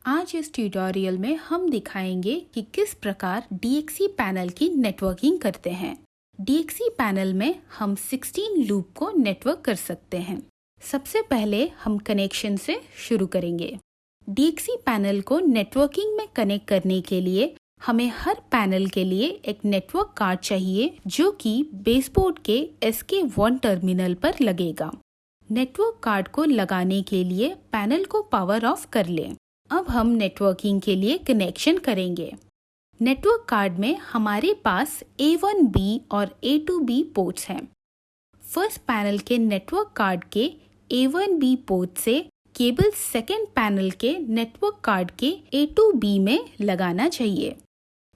आज इस ट्यूटोरियल में हम दिखाएंगे कि किस प्रकार DXC पैनल की नेटवर्किंग करते हैं। DXC पैनल में हम 16 लूप को नेटवर्क कर सकते हैं। सबसे पहले हम कनेक्शन से शुरू करेंगे। DXC पैनल को नेटवर्किंग में कनेक्ट करने के लिए हमें हर पैनल के लिए एक नेटवर्क कार्ड चाहिए जो कि बेसबोर्ड के SK1 टर्मिनल पर लगेगा। नेटवर्क कार्ड को लगाने के लिए पैनल को पावर ऑफ कर लें। अब हम नेटवर्किंग के लिए कनेक्शन करेंगे। नेटवर्क कार्ड में हमारे पास A1B और A2B पोर्ट्स हैं। फर्स्ट पैनल के नेटवर्क कार्ड के A1B पोर्ट से केबल सेकेंड पैनल के नेटवर्क कार्ड के A2B में लगाना चाहिए।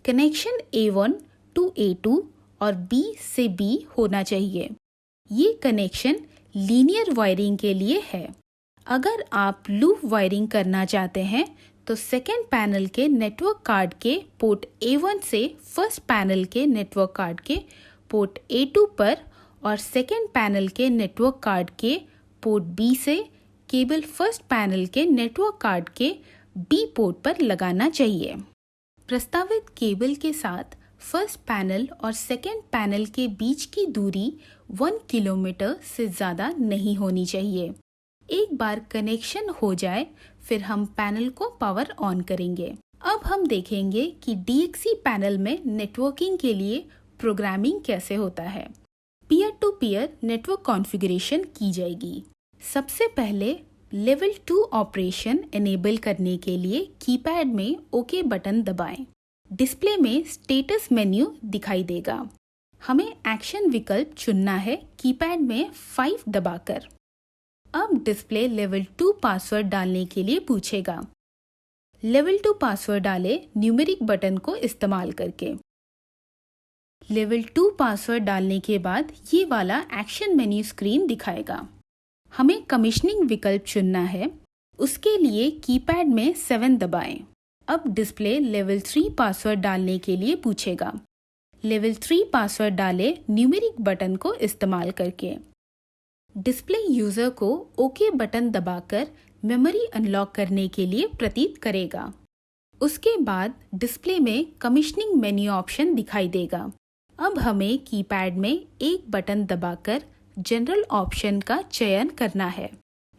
कनेक्शन A1 टू A2 और B से B होना चाहिए। ये कनेक्शन लीनियर वायरिंग के लिए है। अगर आप लूप वायरिंग करना चाहते हैं तो सेकेंड पैनल के नेटवर्क कार्ड के पोर्ट A1 से फर्स्ट पैनल के नेटवर्क कार्ड के पोर्ट A2 पर और सेकेंड पैनल के नेटवर्क कार्ड के पोर्ट B से केबल फर्स्ट पैनल के नेटवर्क कार्ड के B पोर्ट पर लगाना चाहिए। प्रस्तावित केबल के साथ फर्स्ट पैनल और सेकेंड पैनल के बीच की दूरी 1 किलोमीटर से ज़्यादा नहीं होनी चाहिए। एक बार कनेक्शन हो जाए फिर हम पैनल को पावर ऑन करेंगे। अब हम देखेंगे कि DXC पैनल में नेटवर्किंग के लिए प्रोग्रामिंग कैसे होता है। Peer to peer network configuration की जाएगी। सबसे पहले लेवल 2 ऑपरेशन एनेबल करने के लिए कीपैड में ओके बटन दबाएं। डिस्प्ले में स्टेटस मेन्यू दिखाई देगा। हमें एक्शन विकल्प चुनना है कीपैड में 5 दबाकर। अब डिस्प्ले लेवल 2 पासवर्ड डालने के लिए पूछेगा। लेवल 2 पासवर्ड डालें न्यूमेरिक बटन को इस्तेमाल करके। लेवल 2 पासवर्ड डालने के बाद ये वाला एक्शन मेन्यू स्क्रीन दिखाएगा। हमें कमीशनिंग विकल्प चुनना है। उसके लिए कीपैड में 7 दबाएं। अब डिस्प्ले लेवल 3 पासवर्ड डालने के लिए पूछेगा। लेवल 3 पासवर्ड डालें न्यूमेरिक बटन को इस्तेमाल करके। डिस्प्ले यूजर को ओके बटन दबाकर मेमोरी अनलॉक करने के लिए प्रतीत करेगा। उसके बाद डिस्प्ले में कमीशनिंग मेन्यू ऑप्शन दिखाई देगा। अब हमें कीपैड में एक बटन दबाकर जनरल ऑप्शन का चयन करना है।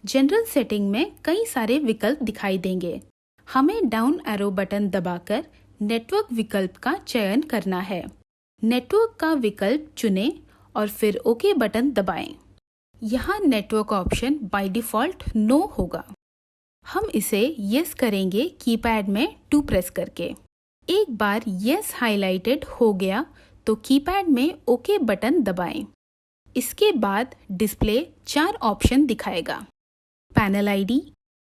जनरल सेटिंग में कई सारे विकल्प दिखाई देंगे। हमें डाउन एरो बटन दबाकर नेटवर्क विकल्प का चयन करना है। नेटवर्क का विकल्प चुनें और फिर ओके बटन दबाएं। यहाँ network option by default no होगा। हम इसे यस करेंगे कीपैड में 2 प्रेस करके। एक बार यस हाइलाइटेड हो गया तो कीपैड में ओके बटन दबाएं। इसके बाद डिस्प्ले 4 ऑप्शन दिखाएगा। Panel ID,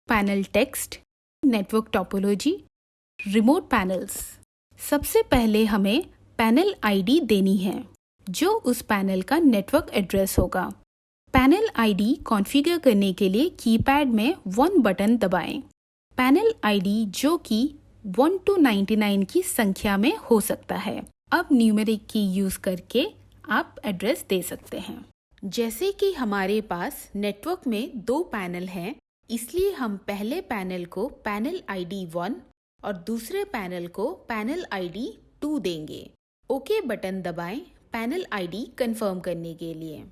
panel text, network topology, remote panels. सबसे पहले हमें पैनल आईडी देनी है जो उस पैनल का नेटवर्क एड्रेस होगा। पैनल आईडी कॉन्फ़िगर करने के लिए कीपैड में 1 बटन दबाएं। पैनल आईडी जो कि 1 to 99 की संख्या में हो सकता है। अब न्यूमेरिक की यूज़ करके आप एड्रेस दे सकते हैं। जैसे कि हमारे पास नेटवर्क में 2 पैनल हैं, इसलिए हम पहले पैनल को पैनल आईडी 1 और दूसरे पैनल को पैनल आईडी 2 देंगे। ओके बटन दबाएं पैनल आईडी कंफर्म करने के लिए।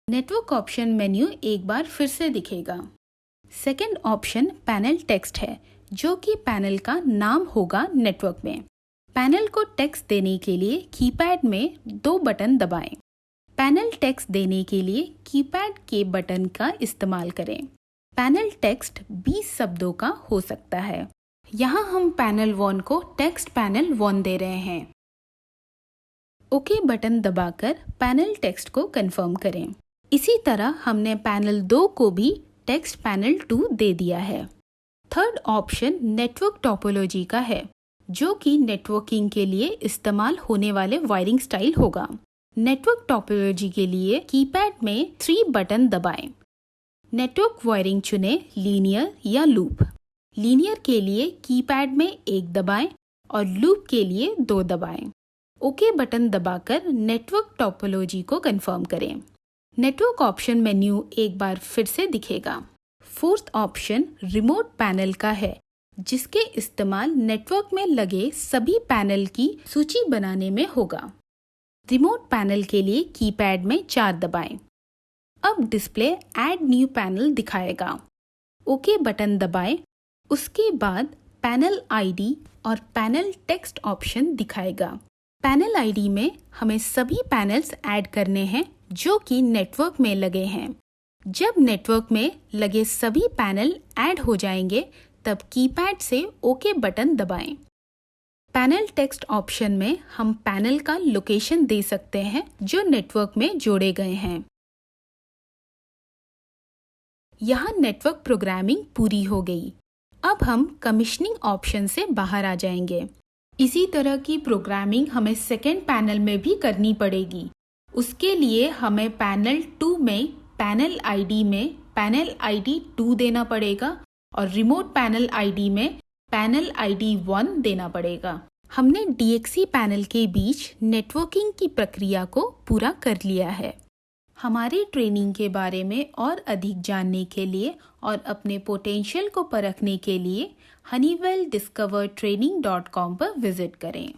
नेटवर्क ऑप्शन मेन्यू एक बार फिर से दिखेगा। सेकंड ऑप्शन पैनल टेक्स्ट है जो कि पैनल का नाम होगा नेटवर्क में। पैनल को टेक्स्ट देने के लिए कीपैड में 2 बटन दबाएं। पैनल टेक्स्ट देने के लिए कीपैड के बटन का इस्तेमाल करें। पैनल टेक्स्ट 20 शब्दों का हो सकता है। यहाँ हम पैनल 1 को टेक्स्ट पैनल 1 दे रहे हैं। ओके बटन दबाकर पैनल टेक्स्ट को कंफर्म करें। इसी तरह हमने पैनल 2 को भी टेक्स्ट पैनल 2 दे दिया है। थर्ड ऑप्शन नेटवर्क टोपोलॉजी का है जो कि नेटवर्किंग के लिए इस्तेमाल होने वाले वायरिंग स्टाइल होगा। नेटवर्क टोपोलॉजी के लिए कीपैड में 3 बटन दबाएं। नेटवर्क वायरिंग चुनें लीनियर या लूप। लीनियर के लिए कीपैड में 1 दबाएं और लूप के लिए 2 दबाएं। ओके बटन दबाकर नेटवर्क टोपोलॉजी को कंफर्म करें। नेटवर्क ऑप्शन मेन्यू एक बार फिर से दिखेगा। फोर्थ ऑप्शन रिमोट पैनल का है जिसके इस्तेमाल नेटवर्क में लगे सभी पैनल की सूची बनाने में होगा। रिमोट पैनल के लिए कीपैड में 4 दबाएं। अब डिस्प्ले ऐड न्यू पैनल दिखाएगा। ओके बटन दबाएं। उसके बाद पैनल आईडी और पैनल टेक्स्ट ऑप्शन दिखाएगा। पैनल आईडी में हमें सभी पैनल्स ऐड करने हैं जो कि नेटवर्क में लगे हैं। जब नेटवर्क में लगे सभी पैनल ऐड हो जाएंगे तब कीपैड से ओके बटन दबाएं। पैनल टेक्स्ट ऑप्शन में हम पैनल का लोकेशन दे सकते हैं जो नेटवर्क में जोड़े गए हैं। यहाँ नेटवर्क प्रोग्रामिंग पूरी हो गई। अब हम कमीशनिंग ऑप्शन से बाहर आ जाएंगे। इसी तरह की प्रोग्रामिंग हमें सेकेंड पैनल में भी करनी पड़ेगी। उसके लिए हमें पैनल 2 में पैनल आईडी में पैनल आईडी 2 देना पड़ेगा और रिमोट पैनल आईडी में पैनल आईडी 1 देना पड़ेगा। हमने DXC पैनल के बीच नेटवर्किंग की प्रक्रिया को पूरा कर लिया है। हमारी ट्रेनिंग के बारे में और अधिक जानने के लिए और अपने पोटेंशियल को परखने के लिए honeywellDiscoverTraining.com पर विजिट करें।